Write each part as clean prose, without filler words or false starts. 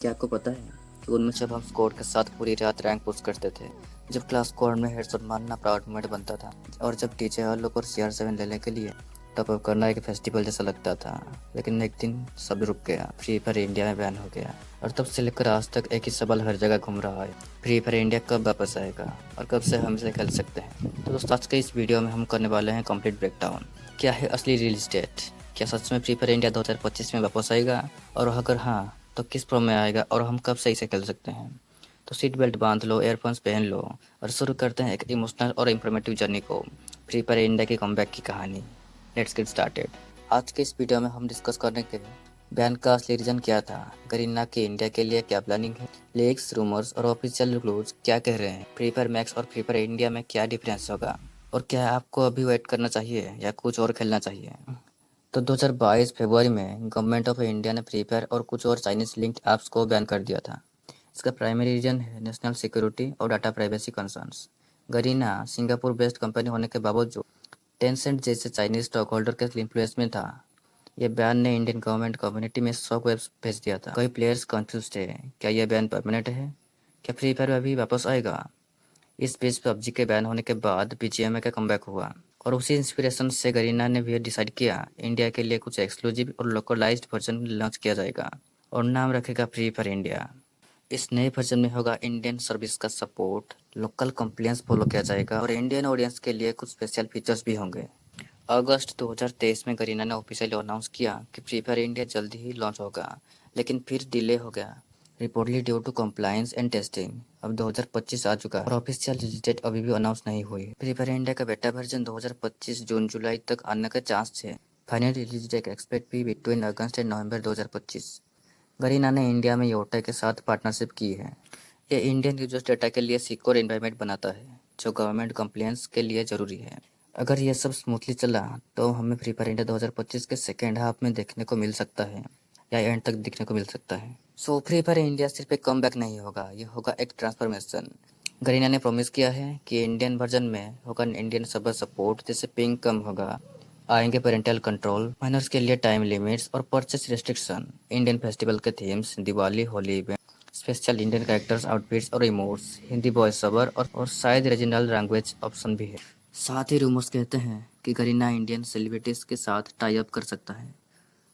क्या आपको पता है कि उनमें जब हम स्क्वाड के साथ पूरी रात रैंक पुश करते थे, जब क्लास स्क्वाड में हेडशॉट मारना प्राउड मोमेंट बनता था, और जब टीचे हर लोग और CR7 लेने के लिए टॉप अप करना एक फेस्टिवल जैसा लगता था। लेकिन एक दिन सब रुक गया, फ्री फायर इंडिया में बैन हो गया, और तब से लेकर आज तक एक ही सवाल हर जगह घूम रहा है, फ्री फायर इंडिया कब वापस आएगा और कब से हम इसे खेल सकते हैं। तो दोस्तों, आज के इस वीडियो में हम करने वाले हैं कंप्लीट ब्रेकडाउन। क्या है असली रिलीज डेट, क्या सच में फ्री फायर इंडिया 2025 में वापस आएगा, और अगर हाँ तो किस प्रो में आएगा, और हम कब से इसे खेल सकते हैं। तो सीट बेल्ट बांध लो, एयरफोन्स पहन लो, और शुरू करते हैं एक इमोशनल और इंफॉर्मेटिव जर्नी को, फ्री फायर इंडिया की कमबैक की कहानी। Let's get started. आज के इस वीडियो में हम डिस्कस करने के बैन का असली रीजन क्या था, गरीना के इंडिया के लिए क्या प्लानिंग है, लीक्स, रूमर्स और ऑफिशियल क्लूज क्या कह रहे हैं, फ्री फायर मैक्स और फ्री फायर इंडिया में क्या डिफरेंस होगा, और क्या आपको अभी वेट करना चाहिए या कुछ और खेलना चाहिए। तो 2022 फरवरी में गवर्नमेंट ऑफ इंडिया ने फ्री फायर और कुछ और चाइनीज लिंक्ड ऐप्स को बैन कर दिया था। इसका प्राइमरी रीजन है नेशनल सिक्योरिटी और data privacy concerns. Garena Singapore based company होने के बावजूद टेंसेंट जैसे चाइनीज स्टॉक होल्डर के इन्फ्लुएंस में था। यह बैन ने इंडियन गवर्नमेंट कम्युनिटी में शॉक वेव्स भेज दिया था। कई प्लेयर्स कंफ्यूज थे, क्या यह बैन परमानेंट है, क्या फ्री फायर अभी वापस आएगा। इस बीच पबजी के बैन होने के बाद BGMI का कमबैक हुआ, और उसी इंस्पिरेशन से गरीना ने भी डिसाइड किया इंडिया के लिए कुछ एक्सक्लूसिव और लोकलाइज्ड वर्जन लॉन्च किया जाएगा, और नाम रखेगा फ्री फायर इंडिया। इस नए वर्जन में होगा इंडियन सर्विस का सपोर्ट, लोकल कंप्लेंट्स फॉलो किया जाएगा, और इंडियन ऑडियंस के लिए कुछ स्पेशल फीचर्स भी होंगे। अगस्त 2023 में गरीना ने ऑफिशियली अनाउंस किया कि फ्री फायर इंडिया जल्दी ही लॉन्च होगा, लेकिन फिर डिले हो गया, reportedly due to compliance and testing. अब 2025 आ चुका है और ऑफिशियल रिलीज डेट अभी भी अनाउंस नहीं हुई। फ्री फायर इंडिया का बेटा वर्जन 2025 जून जुलाई तक आने का चांस है। फाइनल रिलीज डेट एक्सपेक्ट भी between August and November 2025। Garena ने इंडिया में योटा के साथ पार्टनरशिप की है। ये इंडियन यूजर्स डेटा के लिए सिक्योर एनवायरनमेंट बनाता है, जो गवर्नमेंट कंप्लेंट्स के लिए ज़रूरी है। अगर ये सब स्मूथली चला तो हमें फ्री फायर इंडिया 2025 के सेकेंड हाफ में देखने को मिल सकता है, या एंड तक देखने को मिल सकता है। सो फ्री फायर इंडिया सिर्फ एक कमबैक नहीं होगा, ये होगा एक ट्रांसफॉर्मेशन। गरीना ने प्रॉमिस किया है कि इंडियन वर्जन में होगा इंडियन सर्वर सपोर्ट, जैसे पिंग कम होगा, आएंगे पेरेंटल कंट्रोल, माइनर्स के लिए टाइम लिमिट्स और परचेस रिस्ट्रिक्शन, इंडियन फेस्टिवल के themes, Diwali, Holi event, special Indian characters, outfits और इमोट्स, हिंदी वॉइस ओवर और शायद रीजनल लैंग्वेज ऑप्शन भी है। साथ ही रूमर्स कहते हैं कि गरीना इंडियन सेलिब्रिटीज के साथ टाई अप कर सकता है।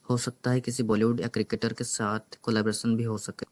हो सकता है किसी बॉलीवुड या क्रिकेटर के साथ कोलैबोरेशन भी हो सके।